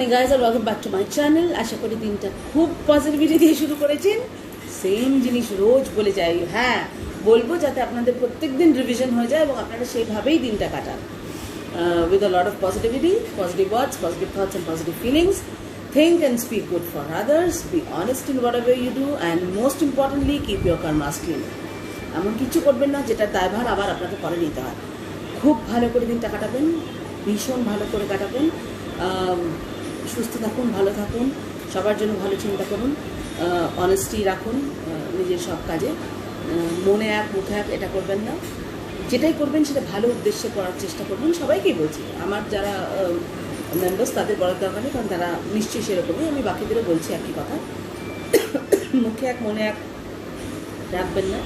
guys and welcome back to my channel. আশা করি দিনটা খুব পজিটিভিটি দিয়ে শুরু করেছেন। সেম জিনিস রোজ বলে যাই, হ্যাঁ বলবো যাতে আপনাদের প্রত্যেকদিন রিভিশন হয়ে যায় এবং আপনারা সেইভাবেই দিনটা কাটান। With a lot of positivity, positive words, positive thoughts and positive feelings. Think and speak good for others. Be honest in whatever you do and most importantly keep your karmas clean. এমন কিছু করবেন না যেটা দায়ভার আবার আপনাকে পরে নিতে হয়। খুব ভালো করে দিনটা কাটাবেন, ভীষণ ভালো করে কাটাবেন। সুস্থ থাকুন, ভালো থাকুন, সবার জন্য ভালো চিন্তা করুন, অনেস্টি রাখুন নিজের সব কাজে। মনে এক মুখে এক এটা করবেন না, যেটাই করবেন সেটা ভালো উদ্দেশ্যে করার চেষ্টা করবেন। সবাইকেই বলছি, আমার যারা মেম্বার্স তাদের বলার দরকার নেই, কারণ তারা নিশ্চয়ই সেরকমই। আমি বাকিদেরও বলছি একই কথা, মুখে এক মনে এক রাখবেন না।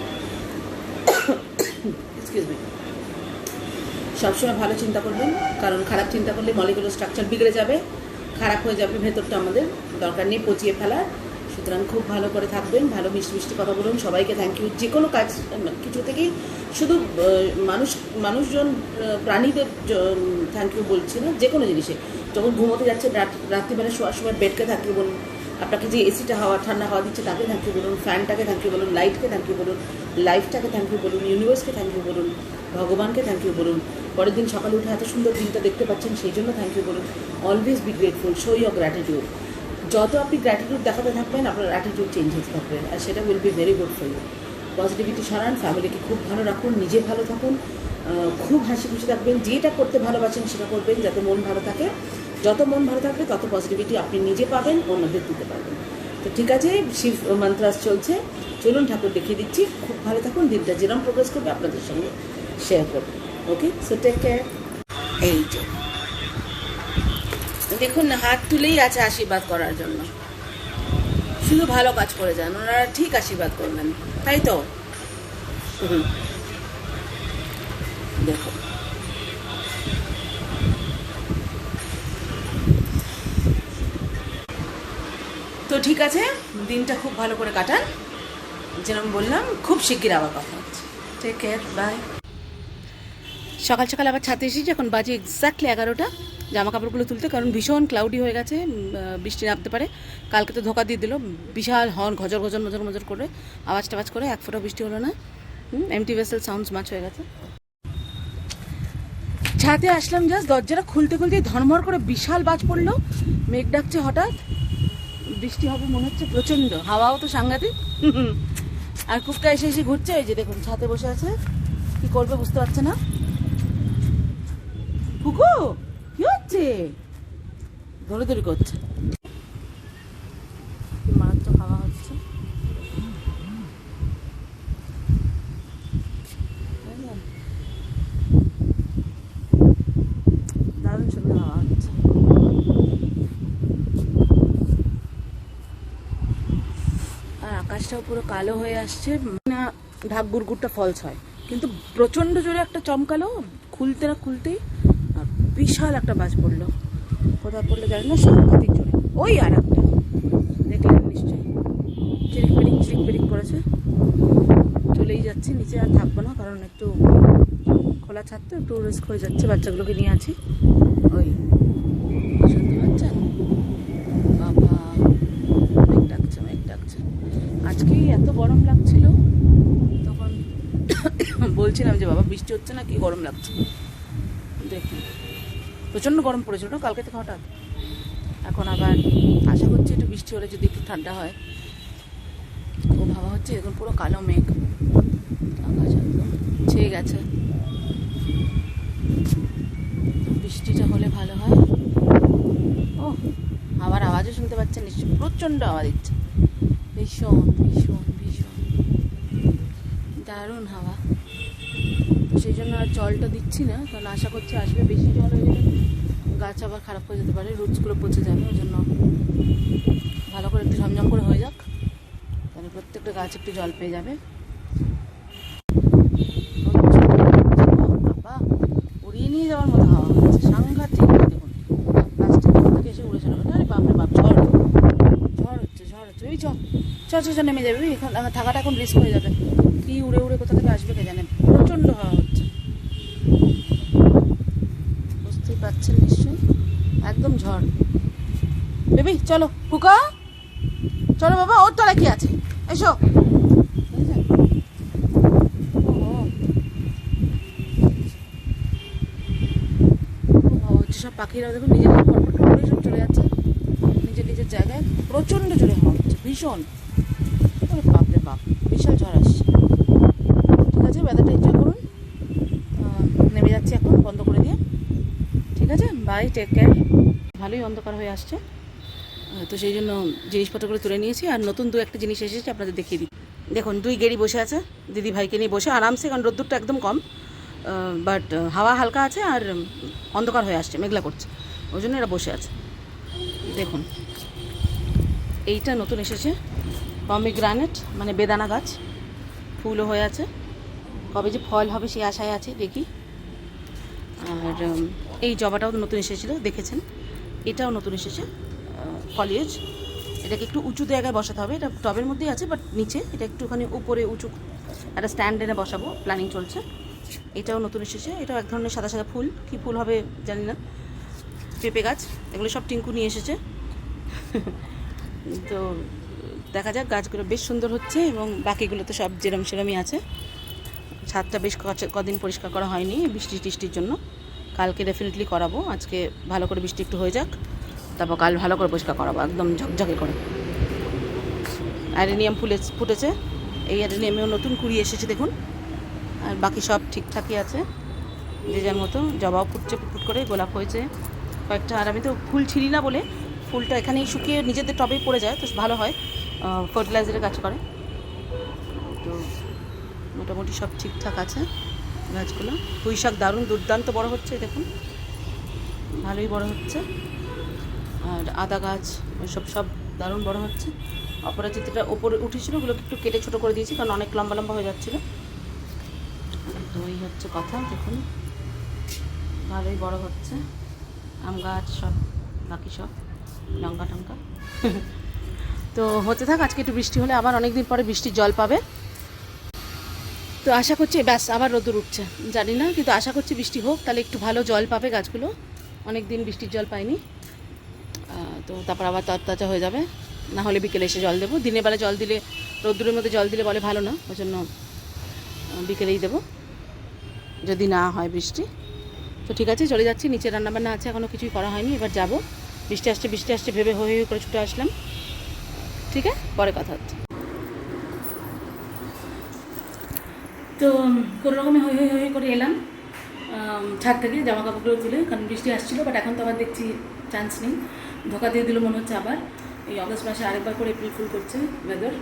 Excuse me. সবসময় ভালো চিন্তা করবেন, কারণ খারাপ চিন্তা করলে মলিকুলার স্ট্রাকচার বিগড়ে যাবে, খারাপ হয়ে যাবে ভেতরটা। আমাদের দরকার নেই পচিয়ে ফেলার। সুতরাং খুব ভালো করে থাকবেন, ভালো মিষ্টি মিষ্টি কথা বলুন, সবাইকে থ্যাংক ইউ। যে কোনো কাজ কিছু থেকেই, শুধু মানুষজন প্রাণীদের থ্যাংক ইউ বলছি না, যে কোনো জিনিসে। যখন ঘুমোতে যাচ্ছে রাত্রিবেলা শোয়ার সময় বেডকে থ্যাংক ইউ বলুন, আপনাকে যে এসিটা ঠান্ডা হাওয়া দিচ্ছে তাকে থ্যাংক ইউ বলুন, ফ্যানটাকে থ্যাংক ইউ বলুন, লাইটকে থ্যাংক ইউ বলুন, লাইফটাকে থ্যাংক ইউ বলুন, ইউনিভার্সকে থ্যাংক ইউ বলুন, ভগবানকে থ্যাংক ইউ বলুন। পরের দিন সকালে উঠে এত সুন্দর দিনটা দেখতে পাচ্ছেন সেই জন্য থ্যাংক ইউ বলুন। Always be grateful, show your gratitude. যত আপনি গ্র্যাটিটিউড দেখাতে থাকবেন আপনার অ্যাটিটিউড চেঞ্জ হতে থাকবে, আর সেটা will be very good for you. Positivity সরান, ফ্যামিলিকে খুব ভালো রাখুন, নিজে ভালো থাকুন, খুব হাসি খুশি থাকবেন। যেটা করতে ভালোবাসেন সেটা করবেন যাতে মন ভালো থাকে। যত মন ভালো থাকবে তত পজিটিভিটি আপনি নিজে পাবেন, অন্যদের দিতে পারবেন। তো ঠিক আছে, শিব মন্ত্রাস চলছে, চলুন ঠাকুর দেখিয়ে দিচ্ছি। খুব ভালো থাকুন, দিনটা যেরকম প্রোগ্রেস করবে আপনাদের সঙ্গে শেয়ার করবেন। ওকে, সো টেক কেয়ার। এই যে দেখুন না, হাত তুলেই আছে আশীর্বাদ করার জন্য। শুধু ভালো কাজ করে যান, ওনারা ঠিক আশীর্বাদ করবেন, তাই তো? দেখো, তো ঠিক আছে, দিনটা খুব ভালো করে কাটান। যেরকম বললাম, খুব শিগগির আবার কথা হচ্ছে। Take care, bye. সকাল সকাল আবার ছাদে এসেছি, এখন বাজে এক্স্যাক্টলি 11টা। জামা কাপড়গুলো তুলতে, কারণ ভীষণ ক্লাউডি হয়ে গেছে, বৃষ্টি নামতে পারে। কালকে তো ধোকা দিয়ে দিল, বিশাল হর্ন ঘজর ঘজর মজর মজর করে আওয়াজ টাওয়াজ করে, এক ফোঁটা বৃষ্টি হলো না। এমটি ভেসেল সাউন্ডস মাছ হয়ে গেছে। ছাদে আসলাম, জাস্ট দরজাটা খুলতে খুলতেই ধর্মর করে বিশাল বাজ পড়লো। মেঘ ডাকছে, হঠাৎ বৃষ্টি হবে মনে হচ্ছে, প্রচণ্ড হাওয়াও তো সাংঘাতিক। আর কুপকা এসে এসে ঘুরছে, এই যে দেখুন ছাদে বসে আছে, কি করবে বুঝতে পারছে না। কুকু কি হচ্ছে, দৌড়াদৌড়ি করছে, মারাত্মক হাওয়া হচ্ছে। দারুণ সুন্দর হাওয়া হচ্ছে। আর আকাশটাও পুরো কালো হয়ে আসছে, না ঢাক গুড়গুড়টা ফলস হয়, কিন্তু প্রচণ্ড জোরে একটা চমকালো, খুলতে না খুলতেই বিশাল একটা বাজ পড়লো। কোথায় পড়লো জানি না, সাংঘাতিক জোরে। ওই আর একটা দেখলেন নিশ্চয়ই, চিরিক পিরিক করেছে। চলেই যাচ্ছি নিচে, আর থাকবো না, কারণ একটু খোলা ছাদ তো একটু রিস্ক হয়ে যাচ্ছে, বাচ্চাগুলোকে নিয়ে আছি। ওই শুনতে পাচ্ছেন, বাবা মেঘ ডাকছে। আজকেই এত গরম লাগছিল, তখন বলছিলাম যে বাবা বৃষ্টি হচ্ছে না, কি গরম লাগছে। দেখুন প্রচণ্ড গরম পড়েছিল না কালকে থেকে হঠাৎ। এখন আবার আশা করছি একটু বৃষ্টি হলে যদি একটু ঠান্ডা হয়। খুব হাওয়া হচ্ছে, এখন পুরো কালো মেঘ, আকাশ একদম ছেয়ে গেছে। বৃষ্টিটা হলে ভালো হয়। ও হাওয়ার আওয়াজও শুনতে পাচ্ছেন নিশ্চয়ই, প্রচণ্ড আওয়াজ দিচ্ছে, ভীষণ ভীষণ ভীষণ দারুণ হাওয়া। তো সেই জন্য আর জলটা দিচ্ছি না, কারণ আশা করছি আসবে, বেশি জল হয়ে গেলে গাছ আবার খারাপ হয়ে যেতে পারে, রুটসগুলো পচে যাবে। ওই জন্য ভালো করে একটু ঝমঝম করে হয়ে যাক, তাহলে প্রত্যেকটা গাছ একটু জল পেয়ে যাবে। বাবা উড়িয়ে নিয়ে যাওয়ার মতো হাওয়া হচ্ছে, সাংঘাতিক। দেখুন গাছটা থেকে এসে উড়ে চলে গেল। আরে বাপরে বাপ, ঝড় হচ্ছে। ওই চ নেমে যাবে, এখন আমার থাকাটা এখন রিস্ক হয়ে যাবে। কি উড়ে উড়ে কোথা থেকে আসবে কে জানে, প্রচণ্ড হাওয়া হচ্ছে, বুঝতেই পারছেন নিশ্চয়ই, একদম ঝড়। বেবি চলো, কুকা চলো বাবা, ওর তলায় কি আছে, এসো। সব পাখিরা দেখুন নিজের ফটফট করে সব চলে যাচ্ছে নিজের নিজের জায়গায়। প্রচণ্ড জোরে হাওয়া হচ্ছে, ভীষণ, ওরে বাপরে বাপ, বিশাল ঝড় আসছে। ঠিক আছে, ওয়েদারটা এনজয় করুন। নেমে যাচ্ছি এখন, বন্ধ করে দিয়ে। ঠিক আছে, বাই, টেক কেয়ার। ভালোই অন্ধকার হয়ে আসছে, তো সেই জন্য জিনিসপত্রগুলো তুলে নিয়েছি। আর নতুন দু একটা জিনিস এসেছে, আপনাদের দেখিয়ে দিই। দেখুন, দুই গেড়ি বসে আছে দিদি ভাইকে নিয়ে, বসে আরামসে, কারণ রোদ্দুরটা একদম কম, বাট হাওয়া হালকা আছে আর অন্ধকার হয়ে আসছে, মেঘলা করছে, ওই জন্য এরা বসে আছে। দেখুন, এইটা নতুন এসেছে, পমিগ্রানেট, মানে বেদানা গাছ, ফুলও হয়ে আছে, কবে যে ফল হবে সেই আশায় আছে, দেখি। আর এই জবাটাও নতুন এসেছিলো, দেখেছেন, এটাও নতুন এসেছে, ফলিয়েজ। এটাকে একটু উঁচু জায়গায় বসাতে হবে, এটা টবের মধ্যেই আছে, বাট নিচে এটা একটুখানি উপরে উঁচু একটা স্ট্যান্ড এনে বসাবো, প্ল্যানিং চলছে। এটাও নতুন এসেছে, এটাও এক ধরনের সাদা সাদা ফুল, কী ফুল হবে জানি না, পেঁপে গাছ, এগুলো সব টিঙ্কু নিয়ে এসেছে। তো দেখা যাক, গাছগুলো বেশ সুন্দর হচ্ছে, এবং বাকিগুলো তো সব যেরম সেরমই আছে। ছাদটা বেশ কদিন পরিষ্কার করা হয়নি বৃষ্টি টিষ্টির জন্য, কালকে ডেফিনেটলি করাবো। আজকে ভালো করে বৃষ্টি একটু হয়ে যাক, তারপর কাল ভালো করে পরিষ্কার করাবো, একদম ঝকঝকে করে। অ্যাডেনিয়াম ফুটেছে, এই অ্যাডেনিয়ামেও নতুন কুড়ি এসেছে দেখুন। আর বাকি সব ঠিকঠাকই আছে, যে যার মতো। জবাও ফুটছে ফুটফুট করে, গোলাপ হয়েছে কয়েকটা। আর আমি তো ফুল ছিঁড়ি না বলে ফুলটা এখানেই শুকিয়ে নিজেদের টবেই পড়ে যায়, তো ভালো হয়, ফার্টিলাইজারের কাজ করে। তো মোটামুটি সব ঠিকঠাক আছে গাছগুলো। পুঁই শাক দারুণ দুর্দান্ত বড় হচ্ছে, দেখুন, ভালোই বড় হচ্ছে। আর আদা গাছ ওইসব সব দারুণ বড় হচ্ছে। অপরাজিতাটা ওপরে উঠেছিল, ওগুলোকে একটু কেটে ছোটো করে দিয়েছি, কারণ অনেক লম্বা লম্বা হয়ে যাচ্ছিলো। তো এই হচ্ছে কথা, দেখুন, ভালোই বড় হচ্ছে। আম গাছ সব, বাকি সব লঙ্কা টঙ্কা। তো হতে থাক, আজকে একটু বৃষ্টি হলে আবার অনেক দিন পরে বৃষ্টির জল পাবে। তো আশা করছি, ব্যাস আবার রোদুর উঠছে জানি না, কিন্তু আশা করছি বৃষ্টি হোক, তাহলে একটু ভালো জল পাবে গাছগুলো, অনেক দিন বৃষ্টির জল পায়নি। তো তারপর আবার তরতাজা হয়ে যাবে। না হলে বিকেলে এসে জল দেবো, দিনের বেলা জল দিলে, রোদ্দুরের মধ্যে জল দিলে বলে ভালো না, ওই জন্য বিকেলেই দেবো যদি না হয় বৃষ্টি। তো ঠিক আছে, চলে যাচ্ছি, নিচে রান্নাবান্না আছে, এখনও কিছুই করা হয়নি, এবার যাবো। বৃষ্টি আসছে ভেবে হয়ে করে ছুটে আসলাম। ঠিক আছে, পরে কথা হচ্ছে। তো কোনো রকমে হই করে এলাম ছাদ থেকে, জামা কাপড়গুলো তুলে, কারণ বৃষ্টি আসছিলো। বাট এখন তো আবার দেখছি চান্স নেই, ধোকা দিয়ে দিল মনে হচ্ছে আবার। এই অগস্ট মাসে আরেকবার করে এপ্রিল ফুল করছে ওয়েদার।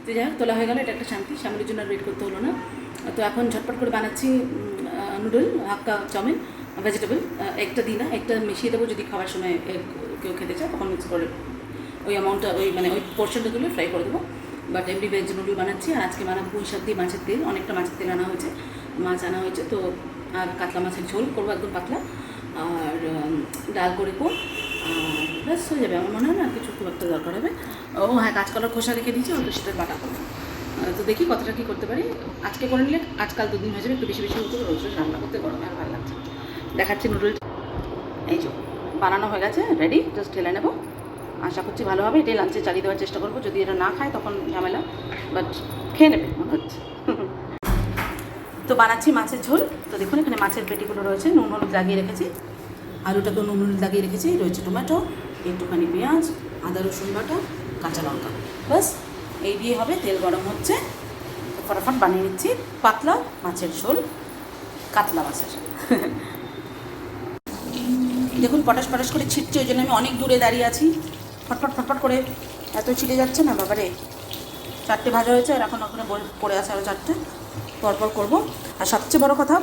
তো যাই হোক, তোলা হয়ে গেল, এটা একটা শান্তি, সামনের জন্য আর ওয়েট করতে হলো না। তো এখন ঝটপট করে বানাচ্ছি নুডল, হাক্কা চাউমিন, ভেজিটেবল। একটা দিই না, একটা মিশিয়ে দেবো, যদি খাওয়ার সময় কেউ খেতে চায় তখন মিক্স করে ওই অ্যামাউন্টটা, ওই মানে ওই পোর্শনটা তুলে ফ্রাই করে দেবো। বাট এমনি ভেজ নুডল বানাচ্ছি। আর আজকে বানাবো পুঁই শাক দিয়ে মাছের তেল, অনেকটা মাছের তেল আনা হয়েছে, মাছ আনা হয়েছে। তো আর কাতলা মাছের ঝোল করবো, একদম পাতলা, আর ডাল করে আর ব্যাস হয়ে যাবে। আমার মনে হয় না কিছু খুব একটা দরকার হবে। ও হ্যাঁ, কাঁচকলার খোসা রেখে দিয়েছি, অত সেটা বাটা করবো। তো দেখি কতটা কী করতে পারি। আজকে করে নিলে আজকাল 2 দিন হয়ে যাবে, একটু বেশি বেশি হতে রোজ রোজ রান্না করতে গরমে আর ভালো লাগছে। দেখাচ্ছি নুডল, এই যে বানানো হয়ে গেছে, রেডি, জাস্ট ঢেলে নেবো। আশা করছি ভালো হবে, এটাই লাঞ্চে চালিয়ে দেওয়ার চেষ্টা করবো। যদি এটা না খায় তখন ঝামেলা, বাট খেয়ে নেবে মনে হচ্ছে। তো বানাচ্ছি মাছের ঝোল। তো দেখুন, এখানে মাছের পেটিগুলো রয়েছে, নুন হলুদ লাগিয়ে রেখেছি, আলুটাকেও নুন হলুদ লাগিয়ে রেখেছি, রয়েছে টমেটো, একটুখানি পেঁয়াজ, আদা রসুন বাটা, কাঁচা লঙ্কা, বাস এই দিয়ে হবে। তেল গরম হচ্ছে, ফটাফট বানিয়ে নিচ্ছি পাতলা মাছের ঝোল, কাতলা মাছের। দেখুন পটাশ করে ছিটছে, ওই জন্য আমি অনেক দূরে দাঁড়িয়ে আছি। ফটফট করে এত ছিটে যাচ্ছে না বাবারে। 4টে ভাজা হয়েছে, আর এখন ওখানে পড়ে আছে আরও 4টে, পরপর করবো। আর সবচেয়ে বড় কথা,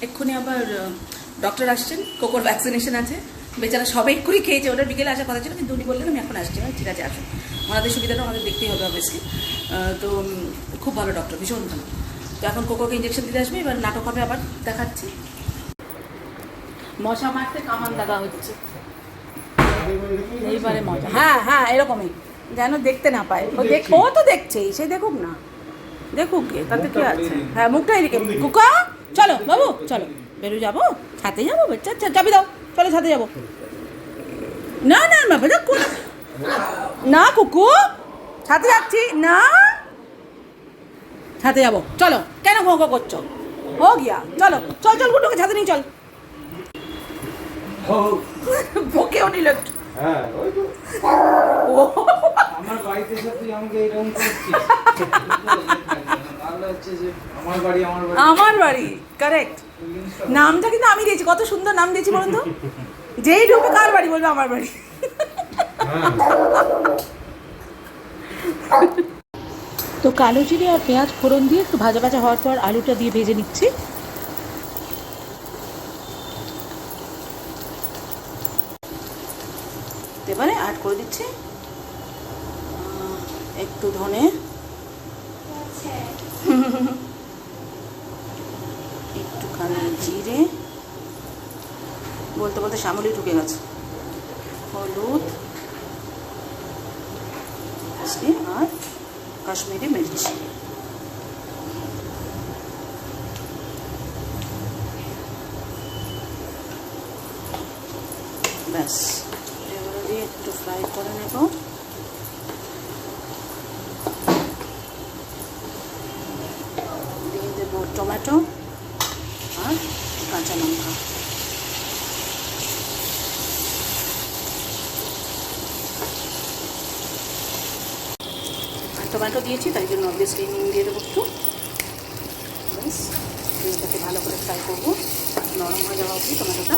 এক্ষুনি আবার ডক্টর আসছেন, কোকোর ভ্যাকসিনেশন আছে, বেচারা সবাই এক্ষুনি খেয়েছে, ওটা বিকেলে আসার কথা ছিল, কিন্তু উনি বললেন আমি এখন আসছি। ঠিক আছে, আসুন, ওনাদের সুবিধাটা আমাদের দেখতেই হবে অবশ্যই। তো খুব ভালো ডক্টর, ভীষণ ভালো। তো এখন কোকোকে ইঞ্জেকশন দিতে আসবে, এবার নাটক হবে, আবার দেখাচ্ছি। মশা মারতে কামান লাগা হচ্ছে, এইবারে মজা। হ্যাঁ এরকমই, যেন দেখতে না পায়। ও তো দেখছেই, সে দেখুক না, দেখুক কে, তাতে কি আছে। হ্যাঁ, মুখটা এদিকে। কুকা, চলো বাবু, চলো বেরো, যাবো ছাদে, যাবো বাচ্চা, চাবি দাও, চলো ছাদে যাবো। না না বাবা না কুকু, ছাতে যাচ্ছি না, ছাতে যাবো, চলো। কেন ঘো ঘো করছো? হো গিয়া, চলো চল চল, গুটুকে ছাতে নিয়ে চল। বকেও নিল একটু। হ্যাঁ ওই তো ও আমার বাড়িতে এসে তুই আমাকে এরকম করছিস। তাহলে হচ্ছে যে আমার বাড়ি কারেক্ট। নামটা কিন্তু আমি দিয়েছি, কত সুন্দর নাম দিয়েছি বলুন তো। যেই ঢুকবে কার বাড়ি বলবে আমার বাড়ি। তো কালো জিরে আর পেঁয়াজ ফোড়ন দিয়ে একটু ভাজা ভাজা হওয়ার পর আলুটা দিয়ে ভেজে নিচ্ছি। এবারে অ্যাড করে দিচ্ছি একটু ধনে, একটুখানি জিরে, বলতে বলতে শ্যামলি ঢুকে গেছে, হলুদ আর কাশ্মীরি মির্চ। ব্যাস, এগুলো দিয়ে একটু ফ্রাই করে নেব। দিয়ে দেব টমেটো আর কাঁচা লঙ্কা। টমেটো দিয়েছি তাই জন্য অবভিয়াসলি নুন দিয়ে দেবো একটু। ব্যাস, এটাকে ভালো করে ফ্রাই করবো, নরম হয়ে যাওয়া অবধি টমেটোটা।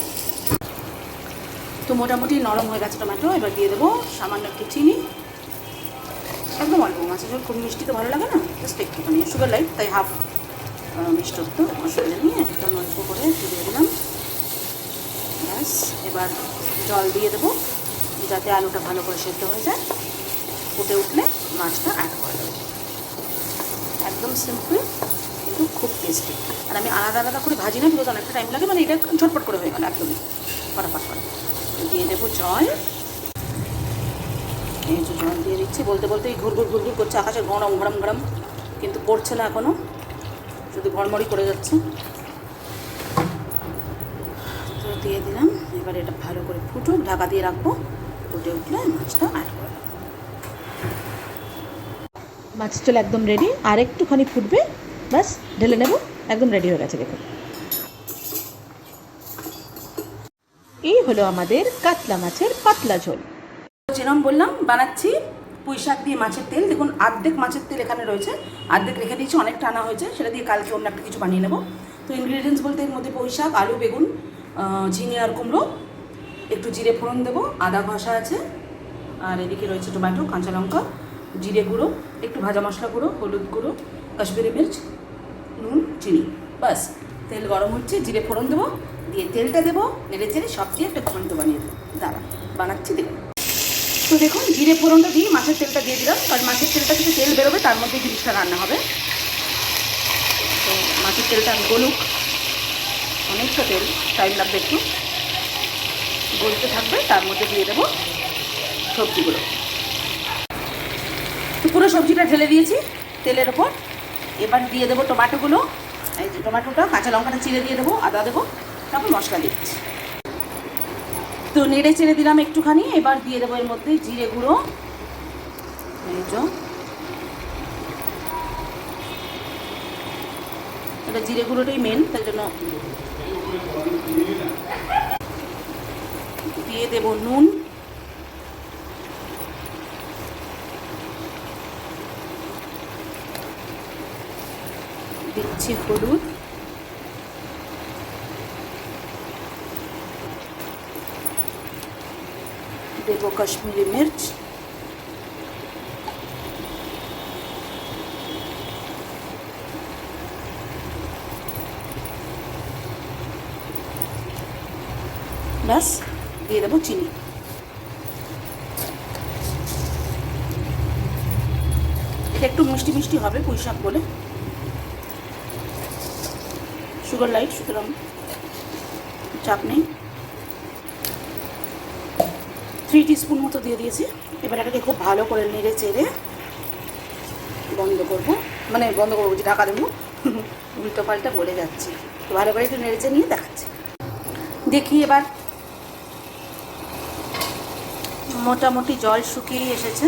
তো মোটামুটি নরম হয়ে গেছে টমেটো। এবার দিয়ে দেবো সামান্য একটু চিনি, একদম অল্প। মাছের ঝোল খুব মিষ্টি তো ভালো লাগে না, জাস্ট একটুখানি, সুগার লাইট তাই হাফ মিষ্টি তো অসুবিধা নিয়ে একদম অল্প করে দিয়ে দিলাম। ব্যাস, এবার জল দিয়ে দেবো যাতে আলুটা ভালো করে সেদ্ধ হয়ে যায়। ফুটে উঠলে মাছটা অ্যাড করে দেবো। একদম সিম্পল কিন্তু খুব টেস্টি। আর আমি আলাদা আলাদা করে ভাজি না, বিকজ অনেকটা টাইম লাগে, মানে এটা ঝটপট করে হয়ে গেল একদমই ফটাফট করে। দিয়ে দেবো জল। এই যে জল দিয়ে দিচ্ছি, বলতে বলতে এই ঘুরঘুর ঘুরঘুর করছে আকাশে, গরম গরম গরম, কিন্তু পড়ছে না এখনও, শুধু ঘরমড়ি করে যাচ্ছে। তো দিয়ে দিলাম। এবার এটা ভালো করে ফুটুক, ঢাকা দিয়ে রাখবো। ফুটে উঠলে মাছটা অ্যাড করে দেবো। মাছের ঝোল একদম রেডি, আর একটুখানি ফুটবে, ব্যাস ঢেলে নেব। একদম রেডি হয়ে গেছে দেখুন। এই হলো আমাদের কাতলা মাছের পাতলা ঝোল। যেরকম বললাম বানাচ্ছি পুঁই শাক দিয়ে মাছের তেল। দেখুন অর্ধেক মাছের তেল এখানে রয়েছে, অর্ধেক রেখে দিয়েছি, অনেকটা আনা হয়েছে, সেটা দিয়ে কালকে অন্য একটা কিছু বানিয়ে নেবো। তো ইনগ্রিডিয়েন্টস বলতে এর মধ্যে পুঁই শাক, আলু, বেগুন, ঝিঙে আর কুমড়ো, একটু জিরে ফোড়ন দেবো, আদা ঘষা আছে, আর এদিকে রয়েছে টমেটো, কাঁচা লঙ্কা, জিরে গুঁড়ো, একটু ভাজা মশলা গুঁড়ো, হলুদ গুঁড়ো, কাশ্মীরি মির্চ, নুন, চিনি। বাস, তেল গরম হচ্ছে, জিরে ফোড়ন দেবো, দিয়ে তেলটা দেবো, নেড়ে চেড়ে সব দিয়ে একটা ঘন্ট বানিয়ে দেবো। দাঁড়া বানাচ্ছি দেখুন। তো দেখুন জিরে ফোড়নটা দিয়ে মাছের তেলটা দিয়ে দিলাম, কারণ মাছের তেলটা থেকে তেল বেরোবে, তার মধ্যে জিনিসটা রান্না হবে। তো মাছের তেলটা গলুক, অনেকটা তেল, টাইম লাগবে একটু, গলতে থাকবে। তার মধ্যে দিয়ে দেবো সবজিগুলো। তো পুরো সবজিটা ঢেলে দিয়েছি তেলের ওপর। এবার দিয়ে দেবো টমেটোগুলো। এই যে টমেটোটা, কাঁচা লঙ্কাটা চিড়ে দিয়ে দেবো, আদা দেবো, তারপর মশলা দিচ্ছি। তো নেড়ে চেড়ে দিলাম একটুখানি। এবার দিয়ে দেবো এর মধ্যে জিরে গুঁড়ো, এই যে এটা জিরে গুঁড়োটাই মেন, তাই জন্য দিয়ে দেবো নুন, দিচ্ছি হলুদ, দেবো কাশ্মীরি মির্চ, ব্যাস দিয়ে দেবো চিনি। এটা একটু মিষ্টি মিষ্টি হবে পুঁই শাক বলে, সুগার লাইট, সুতরাং চাপ নেই। 3 টিস্পুন মতো দিয়ে দিয়েছি। এবার এটাকে খুব ভালো করে নেড়ে চেড়ে বন্ধ করবো, মানে বন্ধ করবো যে ঢাকা দেবো, উল্টো পাল্টা বলে যাচ্ছি। তো ভালো করে একটু নেড়ে চেড়ে নিয়ে দেখাচ্ছি। দেখি এবার মোটামুটি জল শুকিয়ে এসেছে,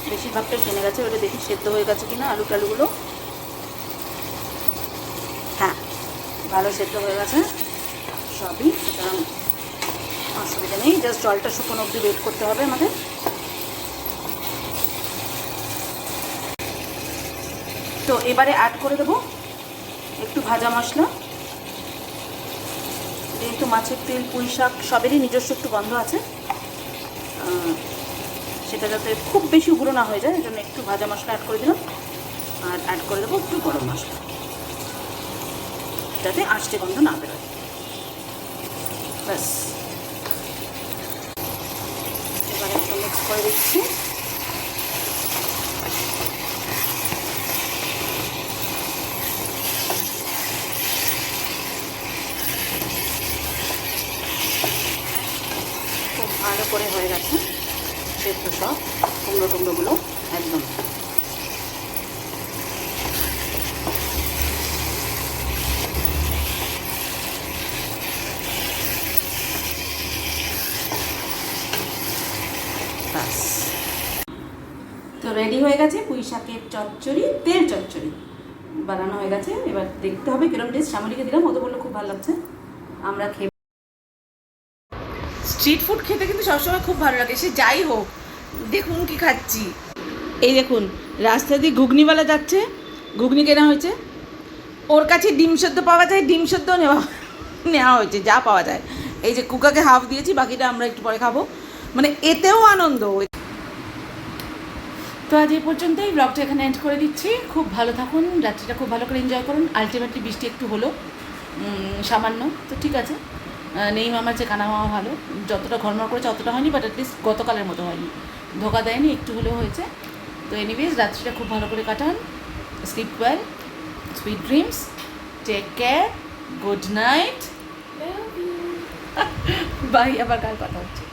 বেশিরভাগটাই টেনে গেছে। ওটা দেখি সেদ্ধ হয়ে গেছে কিনা আলু টালুগুলো। হ্যাঁ, ভালো সেদ্ধ হয়ে গেছে সবই, সুতরাং অসুবিধা নেই। জাস্ট জলটা শুকনো অবধি ওয়েট করতে হবে আমাদের। তো এবারে অ্যাড করে দেবো একটু ভাজা মশলা। যেহেতু মাছের তেল, পুঁই শাক সবেরই নিজস্ব একটু গন্ধ আছে, সেটা যাতে খুব বেশি উগ্র না হয়ে যায়, এই জন্য একটু ভাজা মশলা অ্যাড করে দিলাম। আর অ্যাড করে দেবো একটু গরম মশলা, যাতে আঁচটে গন্ধ না বেরোয়। ব্যাস, এবার একটু মিক্স করে দিচ্ছি। খুব ভালো করে হয়ে গেছে সেদ্ধ সব কুমড়ো টুমড়োগুলো একদম। ব্যাস, তো রেডি হয়ে গেছে পুঁই শাকের চচ্চড়ি, তেল চচ্চড়ি বানানো হয়ে গেছে। এবার দেখতে হবে কিরম টেস্ট। শ্যামলীকে দিলাম, ও তো বললো খুব ভালো লাগছে। আমরা খেয়ে, স্ট্রিট ফুড খেতে কিন্তু সবসময় খুব ভালো লাগে, সে যাই হোক। দেখুন কি খাচ্ছি, এই দেখুন রাস্তা দিয়ে ঘুগনিওয়ালা যাচ্ছে, ঘুগনি কেনা হয়েছে। ওর কাছে ডিম সেদ্ধ পাওয়া যায়, ডিম সেদ্ধ নেওয়া হয়েছে, যা পাওয়া যায়। এই যে কুকাকে হাফ দিয়েছি, বাকিটা আমরা একটু পরে খাবো, মানে এতেও আনন্দ। তো আজ এই পর্যন্তই, ব্লগটা এখানে এন্ড করে দিচ্ছি। খুব ভালো থাকুন, রাত্রিটা খুব ভালো করে এনজয় করুন। আলটিমেটলি বৃষ্টি একটু হলো সামান্য, তো ঠিক আছে। নেই মামার চেয়ে কানা মামা ভালো, যতটা ঘরমর করেছে অতটা হয়নি, বাট অ্যাটলিস্ট গতকালের মতো হয়নি, ধোকা দেয়নি, একটু হলেও হয়েছে। তো এনিওয়েজ, রাত্রিটা খুব ভালো করে কাটান। Sleep well, sweet dreams, take care, good night, bye. আবার কাল কথা হচ্ছে।